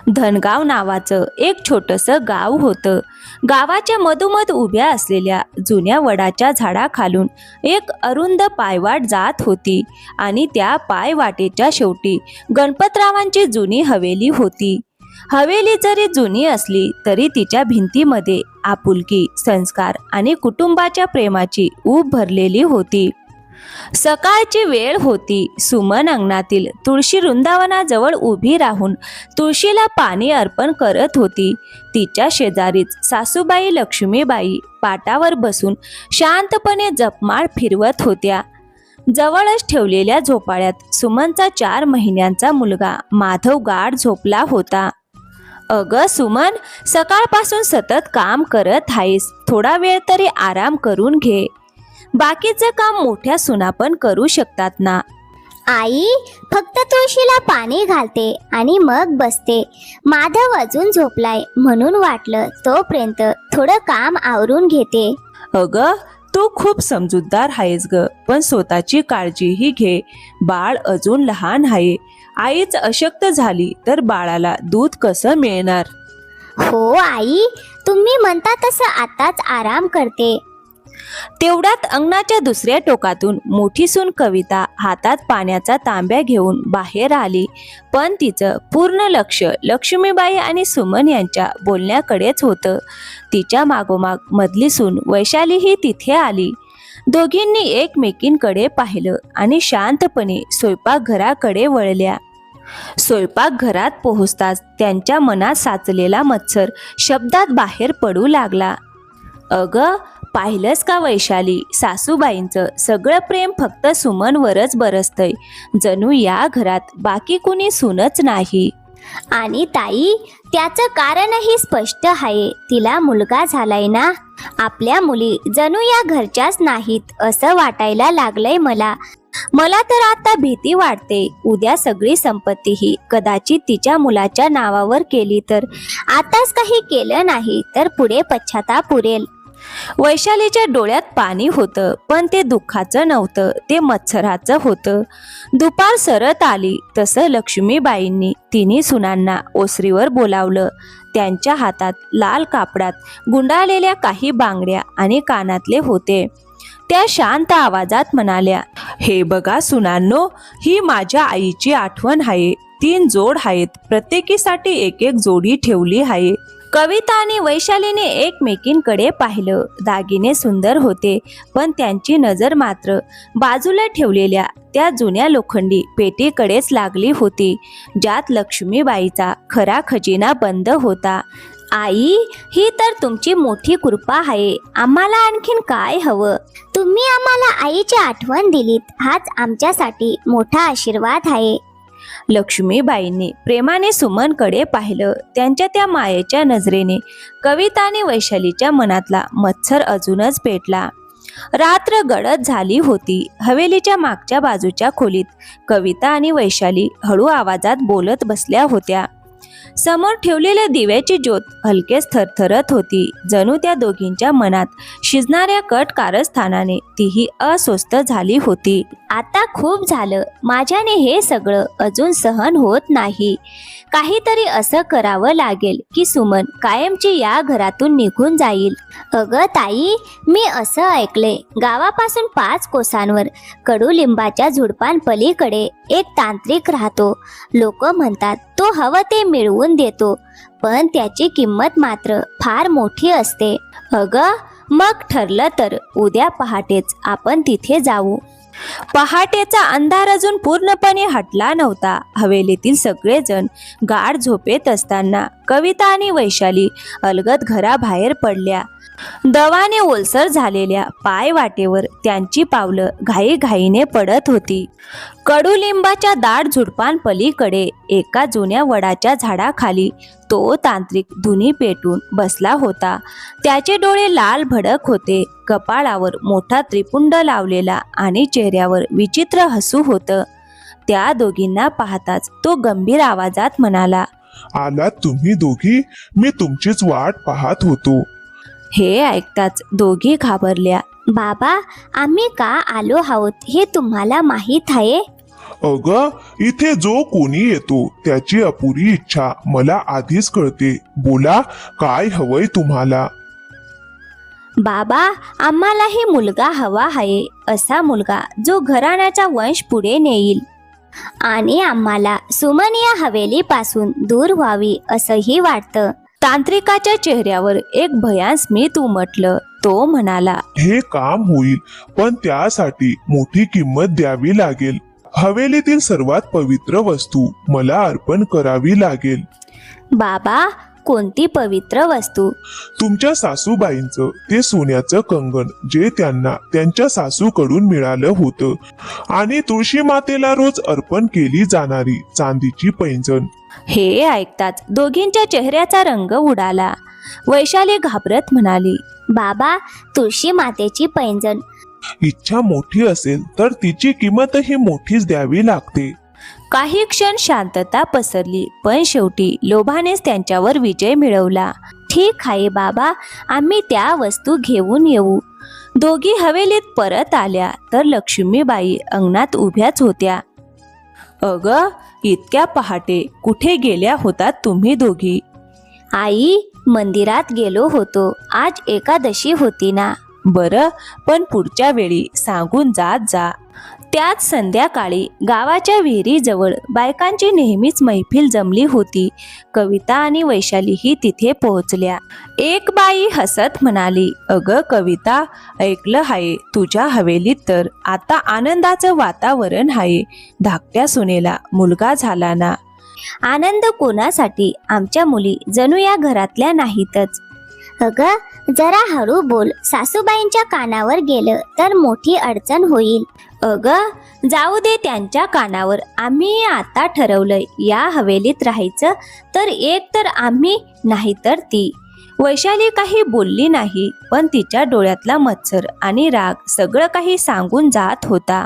धनगाव नावाचं एक छोटंसं गाव होतं. गावाच्या मधोमध उभ्या असलेल्या जुन्या वडाच्या झाडाखालून एक अरुंद पायवाट जात होती आणि त्या पायवाटेच्या शेवटी गणपतरावांची जुनी हवेली होती. हवेली जरी जुनी असली तरी तिच्या भिंतीमध्ये आपुलकी, संस्कार आणि कुटुंबाच्या प्रेमाची ऊब भरलेली होती. सकाळची वेळ होती. सुमन अंगणातील तुळशी वृंदावनाजवळ उभी राहून तुळशीला पाणी अर्पण करत होती. तिच्या शेजारीच सासूबाई लक्ष्मीबाई पाटावर बसून शांतपणे जपमाळ फिरवत होत्या. जवळच ठेवलेल्या झोपाळ्यात सुमनचा 4 महिन्यांचा मुलगा माधव गाढ झोपला होता. "अगं सुमन, सकाळपासून सतत काम करत आहेस, थोडा वेळ तरी आराम करून घे. बाकीचं काम मोठ्या सुना पण करू शकतात ना." आई, फक्त तुळशीला पाणी घालते आणि मग बसते. माधव अजून झोपलाय म्हणून वाटलं तोपर्यंत थोडं काम आवरून घेते. "अगं, तू खूप समजूतदार आहेस ग, पण स्वतःची काळजीही घे. बाळ अजून लहान आहे. आईच अशक्त झाली तर बाळाला दूध कसं मिळणार?" हो आई, तुम्ही म्हणता तसं आताच आराम करते. तेवढ्यात अंगणाच्या दुसऱ्या टोकातून मोठी सून कविता हातात पाण्याचा तांब्या घेऊन बाहेर आली. पण तिचं पूर्ण लक्ष लक्ष्मीबाई आणि सुमन यांच्या बोलण्याकडेच होतं. तिच्या मागोमाग मधली सून वैशालीही तिथे आली. दोघींनी एकमेकींकडे पाहिलं आणि शांतपणे स्वयंपाकघराकडे वळल्या. स्वयंपाकघरात पोहोचताच त्यांच्या मनात साचलेला मत्सर शब्दात बाहेर पडू लागला. "अगं, पाहिलंस का वैशाली, सासूबाईंचं सगळं प्रेम फक्त सुमनवरच बरसतंय. जणू या घरात बाकी कुणी सूनच नाही." आणि ताई, त्याचं कारणही स्पष्ट आहे. तिला मुलगा झालाय ना. आपल्या मुली जणू या घरच्याच नाहीत असं वाटायला लागलंय मला. मला तर आता भीती वाटते, उद्या सगळी संपत्तीही कदाचित तिच्या मुलाच्या नावावर केली तर. आताच काही केलं नाही तर पुढे पश्चाताप उरेल. वैशालीच्या डोळ्यात पाणी होतं, पण ते दुःखाचं नव्हतं, ते मत्सराचं होतं. दुपार सरत आली तसं लक्ष्मीबाईंनी तिन्ही सुनांना ओसरीवर बोलावलं. त्यांच्या हातात लाल कापडात गुंडाळलेल्या काही बांगड्या आणि कानातले होते. त्या शांत आवाजात म्हणाल्या, "हे बघा सुनांनो, ही माझ्या आईची आठवण आहे. 3 जोड आहेत, प्रत्येकीसाठी एक एक जोडी ठेवली आहे." कविता आणि वैशालीने एकमेकींकडे पाहिलं. दागिने सुंदर होते, पण त्यांची नजर मात्र बाजूला ठेवलेल्या त्या जुन्या लोखंडी पेटीकडेच लागली होती, ज्यात लक्ष्मीबाईचा खरा खजिना बंद होता. आई, ही तर तुमची मोठी कृपा आहे. आम्हाला आणखीन काय हवं? तुम्ही आम्हाला आईची आठवण दिलीत, हाच आमच्यासाठी मोठा आशीर्वाद आहे. लक्ष्मीबाईंनी प्रेमाने सुमनकडे पाहिलं. त्यांच्या त्या मायेच्या नजरेने कविता आणि वैशालीच्या मनातला मत्सर अजूनच पेटला. रात्र गडद झाली होती. हवेलीच्या मागच्या बाजूच्या खोलीत कविता आणि वैशाली हळू आवाजात बोलत बसल्या होत्या. समोर ठेवलेल्या दिव्याची ज्योत हलकेच थरथरत होती. जणू त्या दोघींच्या मनात शिजणाऱ्या कट कारस्थानाने तीही अस्वस्थ झाली होती. आता खूप झालं. माझ्याने हे सगळं अजून सहन होत नाही. काहीतरी असं करावं लागेल की सुमन कायमची या घरातून निघून जाईल. अगं ताई, मी असं ऐकले, गावापासून 5 कोसांवर कडुलिंबाच्या झुडपांपलीकडे एक तांत्रिक राहतो. लोक म्हणतात तो हवं ते मिळवून देतो, पण त्याची किंमत मात्र फार मोठी असते. अगं, मग ठरलं तर उद्या पहाटेच आपण तिथे जाऊ. पहाटेचा अंधार अजून पूर्णपणे हटला नव्हता. हवेलीतील सगळेजण गाढ झोपेत असताना कविता आणि वैशाली अलगद घराबाहेर पडल्या. दवाने ओलसर झालेल्या पायवाटेवर त्यांची पावलं घाईघाईने पडत होती. कडुलिंबाच्या दाट झुडपांपलीकडे एका जुन्या वडाच्या झाडाखाली तो तांत्रिक धुनी पेटून बसला होता. त्याचे डोळे लाल भडक होते, कपाळावर मोठा त्रिपुंड लावलेला आणि चेहऱ्यावर विचित्र हसू होतं. त्या दोघींना पाहताच तो गंभीर आवाजात म्हणाला, "आलात तुम्ही दोघी? मी तुमचीच वाट पाहत होतो." हे ऐकताच दोघी घाबरल्या. बाबा, आम्ही का आलो आहोत हे तुम्हाला माहीत आहे? अगं, इथे जो कोणी येतो त्याची अपुरी इच्छा मला आधीच कळते. बोला, काय हवंय तुम्हाला? बाबा, आम्हालाही मुलगा हवा आहे, असा मुलगा जो घराण्याचा वंश पुढे नेईल. आणि आम्हाला सुमन या हवेलीपासून दूर व्हावी असंही वाटतं. तांत्रिकाच्या चेहऱ्यावर एक भयान स्मित उमटलं. तो म्हणाला, हे काम होईल, पण त्यासाठी मोठी किंमत द्यावी लागेल. हवेलीतील सर्वात पवित्र वस्तू मला अर्पण करावी लागेल. बाबा, कोणती पवित्र वस्तू? तुमच्या सासूबाईंचं ते सोन्याचं कंगन जे त्यांना त्यांच्या सासूकडून मिळालं होतं, आणि तुळशी मातेला रोज अर्पण केली जाणारी चांदीची पैंजण. हे ऐकताच दोघींच्या चेहऱ्याचा रंग उडाला. वैशाली घाबरत म्हणाली, बाबा, तुळशी मातेची पैंजण. इच्छा मोठी असेल तर तिची किंमतही मोठीच द्यावी लागते. काही क्षण शांतता पसरली, पण शेवटी लोभानेच त्यांच्यावर विजय मिळवला. ठीक आहे बाबा, आम्ही त्या वस्तू घेऊन येऊ. दोघी हवेलीत परत आल्या तर लक्ष्मीबाई अंगणात उभ्याच होत्या. अगं, इतक्या पहाटे कुठे गेल्या होतात तुम्ही दोघी? आई, मंदिरात गेलो होतो. आज एकादशी होती ना. बरं, पण पुढच्या वेळी सांगून जात जा. त्याच संध्याकाळी गावाच्या विहिरीजवळ बायकांची नेहमीच मैफिल जमली होती. कविता आणि वैशालीही तिथे पोहोचल्या. एक बाई हसत म्हणाली, अगं कविता, ऐकलं आहे तुझ्या हवेलीत तर आता आनंदाचं वातावरण आहे. धाकट्या सुनेला मुलगा झाला ना. आनंद कोणासाठी? आमच्या मुली जणू या घरातल्या नाहीतच. अगं, जरा हळू बोल. सासूबाईंच्या कानावर गेलं तर मोठी अडचण होईल. अगं, जाऊ दे त्यांच्या कानावर. आम्ही आता ठरवलंय या हवेलीत राहायचं, तर एक तर आम्ही नाही तर ती. वैशाली काही बोलली नाही, पण तिच्या डोळ्यातला मत्सर आणि राग सगळं काही सांगून जात होता.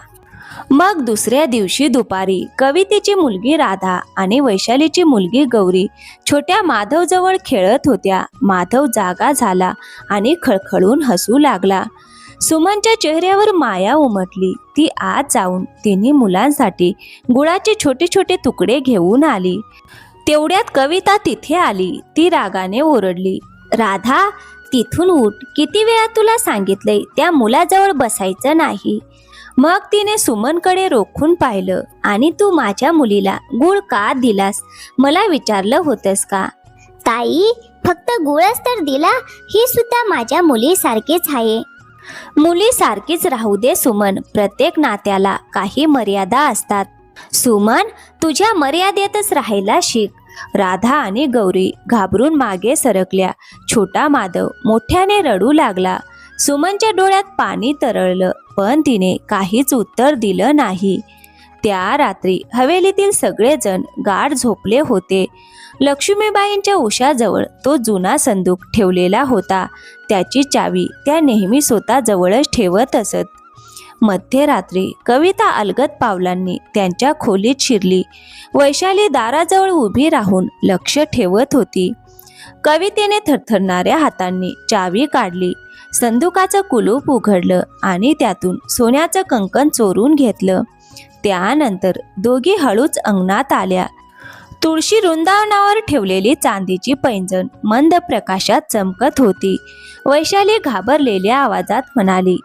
मग दुसऱ्या दिवशी दुपारी कवितेची मुलगी राधा आणि वैशालीची मुलगी गौरी छोट्या माधवजवळ खेळत होत्या. माधव जागा झाला आणि खळखळून हसू लागला. सुमनच्या चेहऱ्यावर माया उमटली. ती आत जाऊन तिन्ही मुलांसाठी गुळाचे छोटे छोटे तुकडे घेऊन आली. तेवढ्यात कविता तिथे आली. ती रागाने ओरडली, राधा, तिथून उठ. किती वेळा तुला सांगितलंय त्या मुलाजवळ बसायचं नाही. मग तिने सुमनकडे रोखून पाहिलं. आणि तू माझ्या मुलीला गुळ का दिलास? मला विचारलं होतंस का? ताई, फक्त गुळच तर दिला. ही सुद्धा माझ्या मुलीसारखीच आहे. मुलीसारखीच राहू दे सुमन. प्रत्येक नात्याला काही मर्यादा असतात. सुमन, तुझ्या मर्यादेतच राहायला शिक. राधा आणि गौरी घाबरून मागे सरकल्या. छोटा माधव मोठ्याने रडू लागला. सुमनच्या डोळ्यात पाणी तरळलं, पण तिने काहीच उत्तर दिलं नाही. त्या रात्री हवेलीतील सगळेजण गाढ झोपले होते. लक्ष्मीबाईंच्या उशाजवळ तो जुना संदूक ठेवलेला होता. त्याची चावी त्या नेहमी स्वतःजवळच ठेवत असत. मध्यरात्री कविता अलगद पावलांनी त्यांच्या खोलीत शिरली. वैशाली दाराजवळ उभी राहून लक्ष ठेवत होती. कवितेने थरथरणाऱ्या हातांनी चावी काढली. संदुकाचं कुलूप उघडलं आणि त्यातून सोन्याचं कंकण चोरून घेतलं. त्यानंतर दोघी हळूच अंगणात आल्या. तुळशी वृंदावनावर ठेवलेली चांदीची पैंजण मंद प्रकाशात चमकत होती. वैशाली घाबरलेल्या आवाजात म्हणाली,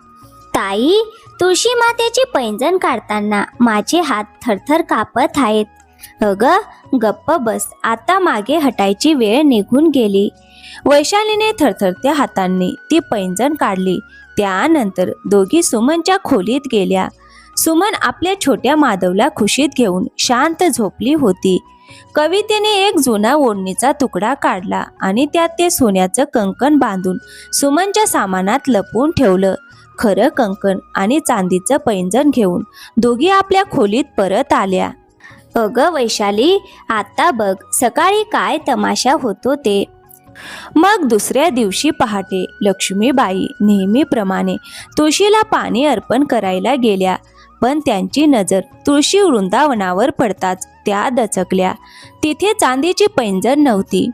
ताई, तुळशी मातेची पैंजण काढताना माझे हात थरथर कापत आहेत. अगं, गप्प बस. आता मागे हटायची वेळ निघून गेली. वैशालीने थरथरत्या हातांनी ती पैंजण काढली. त्यानंतर दोघी सुमनच्या खोलीत गेल्या. सुमन आपल्या छोट्या माधवला खुशीत घेऊन शांत झोपली होती. कवितेने एक जुना ओढणीचा तुकडा काढला आणि त्यात ते सोन्याचं कंकण बांधून सुमनच्या सामानात लपवून ठेवलं. खरं कंकण आणि चांदीचं पैंजण घेऊन दोघी आपल्या खोलीत परत आल्या. अगं वैशाली, आता बघ सकाळी काय तमाशा होतो ते. मग दुसऱ्या दिवशी पहाटे लक्ष्मीबाई नेहमीप्रमाणे तुळशीला पाणी अर्पण करायला गेल्या. पण त्यांची नजर तुळशी वृंदावनावर पडताच त्या दचकल्या. तिथे चांदीची पैंजण नव्हती.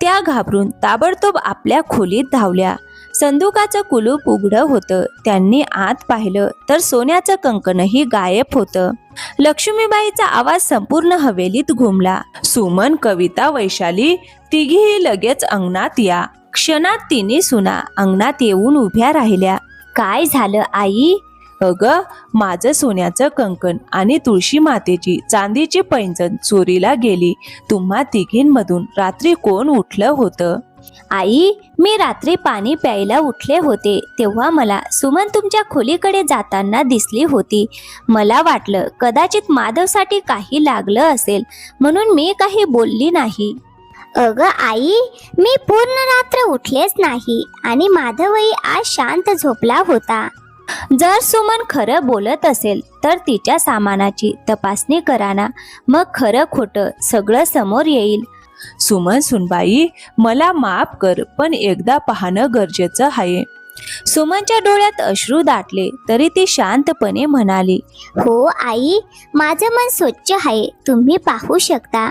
त्या घाबरून ताबडतोब आपल्या खोलीत धावल्या. संदुकाचं कुलूप उघडं होतं. त्यांनी आत पाहिलं तर सोन्याचं कंकणही गायब होतं. लक्ष्मीबाईचा आवाज संपूर्ण हवेलीत घुमला. सुमन, कविता, वैशाली तिघीही लगेच अंगणात या. क्षणात तिन्ही सुना अंगणात येऊन उभ्या राहिल्या. काय झालं आई? अगं, माझं सोन्याचं कंकण आणि तुळशी मातेची चांदीची पैंजण चोरीला गेली. तुम्हा तिघींमधून रात्री कोण उठलं होतं? आई, मी रात्री पाणी प्यायला उठले होते तेव्हा मला सुमन तुमच्या खोलीकडे जाताना दिसली होती. मला वाटलं कदाचित माधवसाठी काही लागलं असेल म्हणून मी काही बोलली नाही. अगं आई, मी पूर्ण रात्र उठलेच नाही आणि माधवही आज शांत झोपला होता. जर सुमन खरं बोलत असेल तर तिच्या सामानाची तपासणी करा ना, मग खरं खोटं सगळं समोर येईल. सुमन सुनबाई, मला माफ कर, पण एकदा पाहणं गरजेचं आहे. सुमनच्या डोळ्यात अश्रू दाटले तरी ती शांतपणे म्हणाली, हो आई, माझं मन स्वच्छ आहे, तुम्ही पाहू शकता.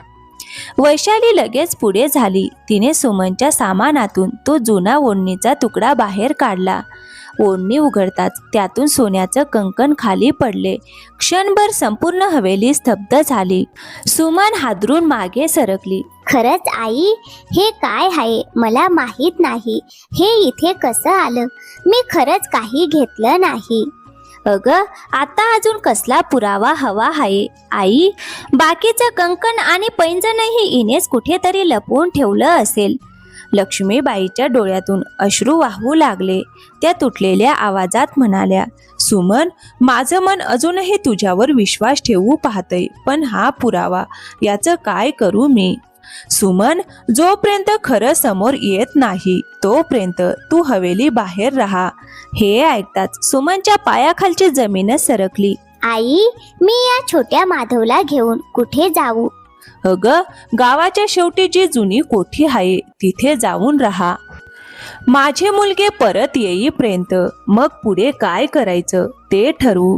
वैशाली लगेच पुढे झाली. तिने सुमनच्या सामानातून तो जुना ओढणीचा तुकडा बाहेर काढला. ओढणी उघडताच त्यातून सोन्याचं कंकण खाली पडले. क्षणभर संपूर्ण हवेली स्तब्ध झाली. सुमन हादरून मागे सरकली. खरंच आई, हे काय आहे मला माहीत नाही. हे इथे कसं आलं? मी खरंच काही घेतलं नाही. अगं, आता अजून कसला पुरावा हवा आहे आई? बाकीचं कंकण आणि पैंजणही इनेच कुठेतरी लपवून ठेवलं असेल. लक्ष्मीबाईच्या डोळ्यातून अश्रू वाहू लागले. त्या तुटलेल्या आवाजात म्हणाल्या, सुमन, माझं मन अजूनही तुझ्यावर विश्वास ठेवू पाहतंय, पण हा पुरावा, याचं काय करू मी? सुमन, जोपर्यंत खरं समोर येत नाही तोपर्यंत तू हवेली बाहेर राहा. हे ऐकताच सुमनच्या पायाखालची जमीनच सरकली. आई, मी या छोट्या माधवला घेऊन कुठे जाऊ? अगं, गावाच्या शेवटी जी जुनी कोठी आहे तिथे जाऊन राहा. माझे मुलगे परत येईपर्यंत मग पुढे काय करायचं ते ठरवू.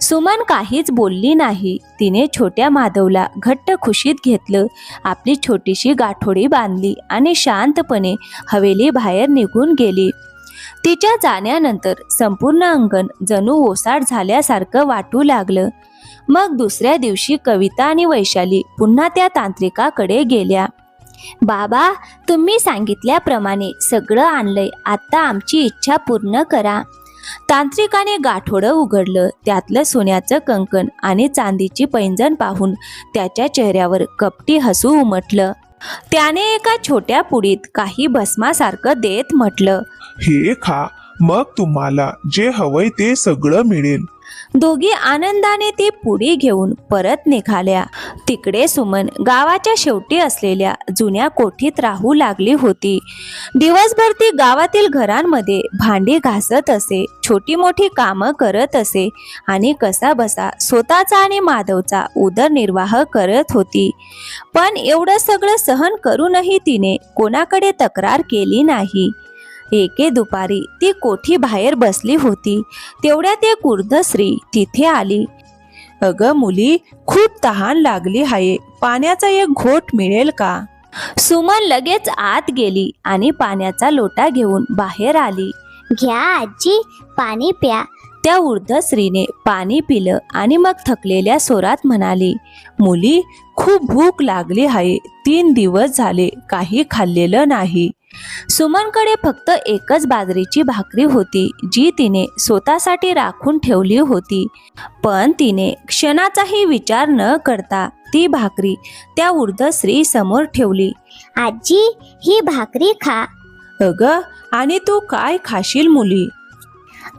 सुमन काहीच बोलली नाही. तिने छोट्या माधवला घट्ट खुशीत घेतलं, आपली छोटीशी गाठोडी बांधली आणि शांतपणे हवेली बाहेर निघून गेली. तिच्या जाण्यानंतर संपूर्ण अंगण जणू ओसाड झाल्यासारखं वाटू लागलं. मग दुसऱ्या दिवशी कविता आणि वैशाली पुन्हा त्या तांत्रिकाकडे गेल्या. बाबा, तुम्ही सांगितल्याप्रमाणे सगळं आणलंय, आता आमची इच्छा पूर्ण करा. तांत्रिकाने गाठोडं उघडलं. त्यातलं सोन्याचं कंकण आणि चांदीची पैंजण पाहून त्याच्या चेहऱ्यावर कपटी हसू उमटलं. त्याने एका छोट्या पुडीत काही भस्मासारखं देत म्हटलं, हे खा, मग तुम्हाला जे हवंय ते सगळं मिळेल. दोघी आनंदाने ती पुडी घेऊन परत निघाल्या. तिकडे सुमन गावाच्या शेवटी असलेल्या जुन्या कोठीत राहू लागली होती. दिवसभर ती गावातील घरांमध्ये भांडी घासत असे, छोटी मोठी कामं करत असे आणि कसाबसा स्वतःचा आणि माधवचा उदरनिर्वाह करत होती. पण एवढं सगळं सहन करूनही तिने कोणाकडे तक्रार केली नाही. एके दुपारी ती कोठी बाहेर बसली होती. तेवढ्यात एक वृद्ध स्त्री तिथे आली. अगं मुली, खूप तहान लागली आहे, पाण्याचा एक घोट मिळेल का? सुमन लगेच आत गेली आणि पाण्याचा लोटा घेऊन बाहेर आली. घ्या आजी, पाणी प्या. त्या वृद्ध स्त्रीने पाणी पिलं आणि मग थकलेल्या स्वरात म्हणाली, मुली, खूप भूक लागली आहे. 3 दिवस झाले काही खाल्लेलं नाही. सुमनकडे फक्त एकच बाजरीची भाकरी होती जी तिने स्वतःसाठी राखून ठेवली होती. पण तिने क्षणाचाही विचार न करता ती भाकरी त्या वृद्ध स्त्री समोर ठेवली. आजी, ही भाकरी खा. अगं, आणि तू काय खाशील मुली?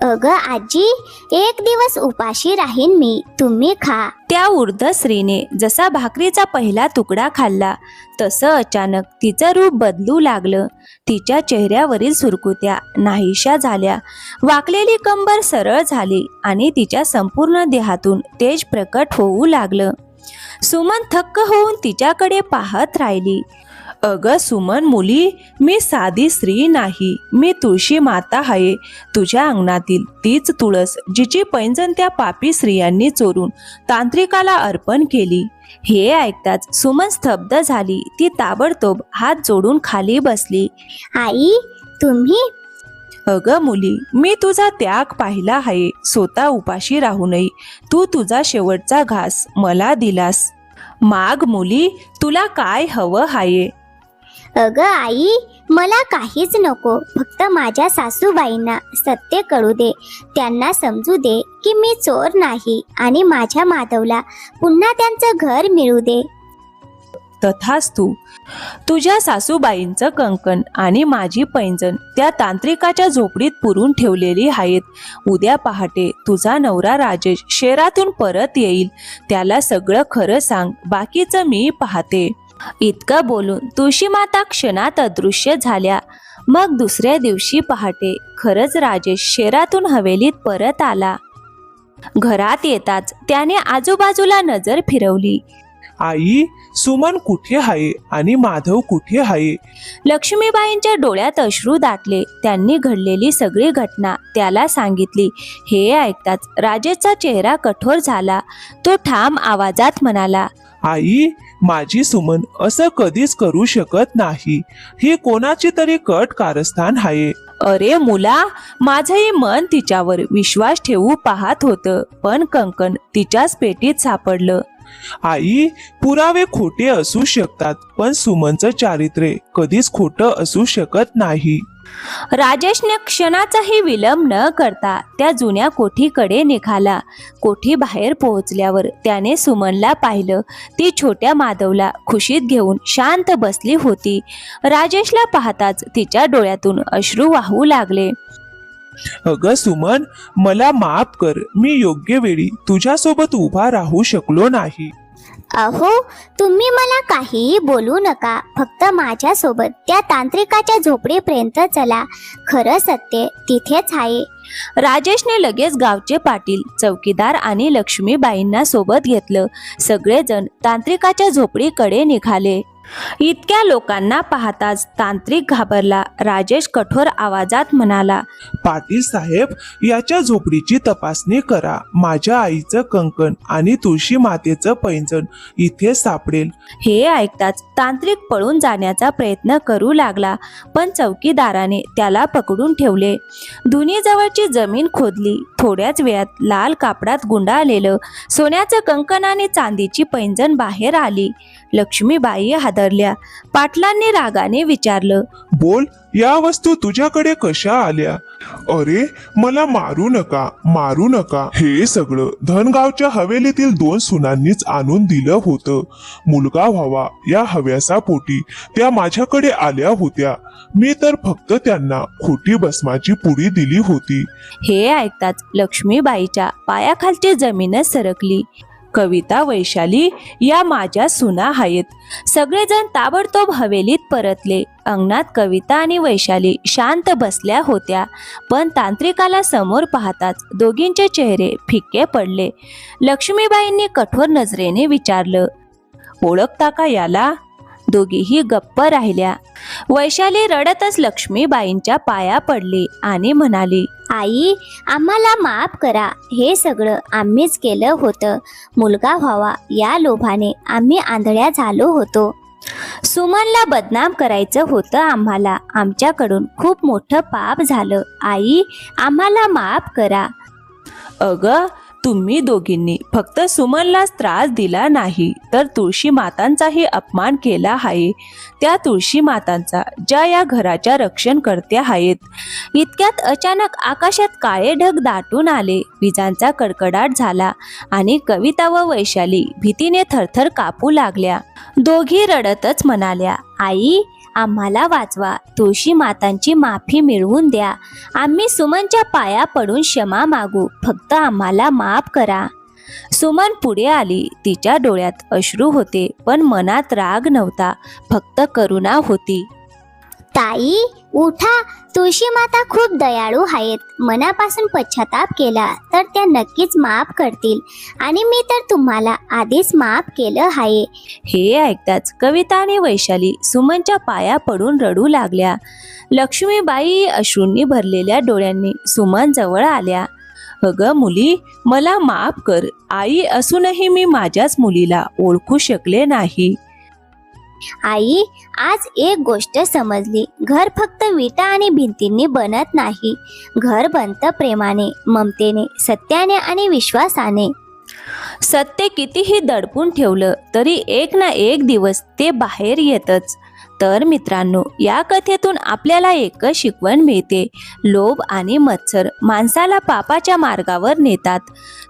अगं आजी, एक दिवस उपाशी राहीन मी, तुम्ही खा. त्या वृद्ध स्त्रीने जसा भाकरीचा पहिला तुकडा खाल्ला तसं अचानक तिचं रूप बदलू लागलं. तिच्या चेहऱ्यावरील सुरकुत्या नाहीशा झाल्या, वाकलेली कंबर सरळ झाली आणि तिच्या संपूर्ण देहातून तेज प्रकट होऊ लागलं. सुमन थक्क होऊन तिच्याकडे पाहत राहिली. अगं सुमन मुली, मी साधी स्त्री नाही, मी तुळशी माता आहे. तुझ्या अंगणातील तीच तुळस जिची पैंजण त्या पापी स्त्रियांनी चोरून तांत्रिकाला अर्पण केली. हे ऐकताच सुमन स्तब्ध झाली. ती ताबडतोब हात जोडून खाली बसली. आई, तुम्ही? अगं मुली, मी तुझा त्याग पाहिला आहे. स्वतः उपाशी राहूनही तू तुझा शेवटचा घास मला दिलास. माग मुली, तुला काय हवं आहे? अगं आई, मला काहीच नको. फक्त माझ्या सासूबाईंना सत्य कळू दे. त्यांना समजू दे की मी चोर नाही आणि माझ्या माधवला पुन्हा त्यांचं घर मिळू दे. तथास्तु. तुझ्या सासूबाईंचं कंकण आणि माझी पैंजण त्या तांत्रिकाच्या झोपडीत पुरून ठेवलेली आहेत. उद्या पहाटे तुझा नवरा राजेश शहरातून परत येईल. त्याला सगळं खरं सांग, बाकीचं मी पाहते. इतकं बोलून तुळशीमाता क्षणात अदृश्य झाल्या. मग दुसऱ्या दिवशी पहाटे खरंच राजेश शहरातून हवेलीत परत आला. घरात येताच त्याने आजूबाजूला नजर फिरवली. आई, सुमन कुठे आहे आणि माधव कुठे आहे? लक्ष्मीबाईंच्या डोळ्यात अश्रू दाटले. त्यांनी घडलेली सगळी घटना त्याला सांगितली. हे ऐकताच राजेशचा चेहरा कठोर झाला. तो ठाम आवाजात म्हणाला, आई, माझी सुमन असं कधीच करू शकत नाही. हे कोणाची तरी कट कारस्थान आहे. अरे मुला, माझंही मन तिच्यावर विश्वास ठेवू पाहत होतं, पण कंकण तिच्याच पेटीत सापडलं. आई, पुरावे खोटे असू शकतात, पण सुमनचं चारित्र्य कधीच खोटं असू शकत नाही. राजेशने क्षणाचाही विलंब न करता त्या जुन्या कोठीकडे निघाला. कोठी बाहेर पोहोचल्यावर त्याने सुमनला पाहिलं. ती छोट्या माधवला खुशीत घेऊन शांत बसली होती. राजेशला पाहताच तिच्या डोळ्यातून अश्रू वाहू लागले. अगं सुमन, मला माफ कर. मी योग्य वेळी तुझ्यासोबत उभा राहू शकलो नाही. अहो, तुम्ही मला काहीही बोलू नका. फक्त माझ्यासोबत त्या तांत्रिकाच्या झोपडीपर्यंत चला. खरं सत्य तिथेच आहे. राजेशने लगेच गावचे पाटील, चौकीदार आणि लक्ष्मीबाईंना सोबत घेतलं. सगळेजण तांत्रिकाच्या झोपडीकडे निघाले. इतक्या लोकांना पाहताच तांत्रिक घाबरला. राजेश कठोर आवाजात म्हणाला, पाटील साहेब, याच्या झोपडीची तपासणी करा. माझ्या आईचं कंकण आणि तुळशी मातेचं पैंजण इथे सापडेल. हे ऐकताच तांत्रिक पळून जाण्याचा प्रयत्न करू लागला, पण चौकीदाराने त्याला पकडून ठेवले. धुनीजवळची जमीन खोदली. थोड्याच वेळात लाल कापडात गुंडाळलेलं सोन्याचं कंकण आणि चांदीची पैंजण बाहेर आली. लक्ष्मीबाई हादरल्या. पाटलांनी रागाने विचारलं, बोल, या वस्तू तुझ्याकडे कशा आल्या? अरे, मला मारू नका, मारू नका. हे सगळं धनगावच्या हवेलीतील 2 सुनांनीच आणून दिलं होतं. मुलगा व्हावा या हव्यासापोटी त्या माझ्याकडे आल्या होत्या. मी तर फक्त त्यांना खोटी भस्माची पुडी दिली होती. हे ऐकताच लक्ष्मीबाईच्या पायाखालची जमीनच सरकली. कविता, वैशाली या माझ्या सुना आहेत. सगळेजण ताबडतोब हवेलीत परतले. अंगणात कविता आणि वैशाली शांत बसल्या होत्या, पण तांत्रिकाला समोर पाहताच दोघींचे चेहरे फिक्के पडले. लक्ष्मीबाईंनी कठोर नजरेने विचारलं, ओळखता का याला? दोघीही गप्प राहिल्या. वैशाली रडतच लक्ष्मीबाईंच्या पाया पडली आणि म्हणाली, आई, आम्हाला माफ करा. हे सगळं आम्हीच केलं होतं. मुलगा व्हावा या लोभाने आम्ही आंधळ्या झालो होतो. सुमनला बदनाम करायचं होतं आम्हाला. आमच्याकडून खूप मोठं पाप झालं. आई, आम्हाला माफ करा. अगं, तुम्ही दोघींनी फक्त सुमनलाच त्रास दिला नाही, तर तुळशी मातांचाही अपमान केला आहे. त्या तुळशी मातांचा, ज्या या घराच्या रक्षण करत्या आहेत. इतक्यात अचानक आकाशात काळे ढग दाटून आले. विजांचा कडकडाट झाला आणि कविता व वैशाली भीतीने थरथर कापू लागल्या. दोघी रडतच म्हणाल्या, आई, आम्हाला वाचवा. तुळशी मातांची माफी मिळवून द्या. आम्ही सुमनच्या पाया पडून क्षमा मागू. फक्त आम्हाला माफ करा. सुमन पुढे आली. तिच्या डोळ्यात अश्रू होते, पण मनात राग नव्हता, फक्त करुणा होती. ताई, उठा. तुळशी माता खूप दयाळू आहेत. मनापासून पश्चाताप केला तर त्या नक्कीच माफ करतील. आणि मी तर तुम्हाला आधीच माफ केलं आहे. हे ऐकताच कविता आणि वैशाली सुमनच्या पाया पडून रडू लागल्या. लक्ष्मीबाई अश्रूंनी भरलेल्या डोळ्यांनी सुमन जवळ आल्या. अगं मुली, मला माफ कर. आई असूनही मी माझ्याच मुलीला ओळखू शकले नाही. आई, आज एक गोष्ट समजली. घर फक्त विटा आणि भिंतींनी बनत नाही. घर बनतं प्रेमाने, ममतेने, सत्याने आणि विश्वासाने. सत्य कितीही दडपून ठेवलं तरी एक ना एक दिवस ते बाहेर येतच. तर मित्रांनो, या कथेतून आपल्याला एकच शिकवण मिळते. लोभ आणि मत्सर माणसाला पापाच्या मार्गावर नेतात.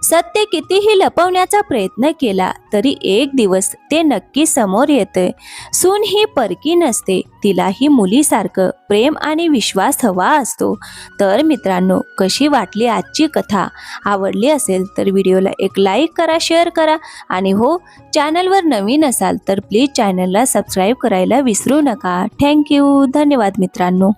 सत्य कितीही लपवण्याचा प्रयत्न केला तरी एक दिवस ते नक्की समोर येते. सून ही परकी नसते, तिलाही मुलीसारखं प्रेम आणि विश्वास हवा असतो. तर मित्रांनो, कशी वाटली आजची कथा? आवडली असेल तर व्हिडिओला एक लाईक करा, शेअर करा आणि हो, चॅनलवर नवीन असाल तर प्लीज चॅनलला सबस्क्राईब करायला विसरू नका. थँक्यू. धन्यवाद मित्रांनो.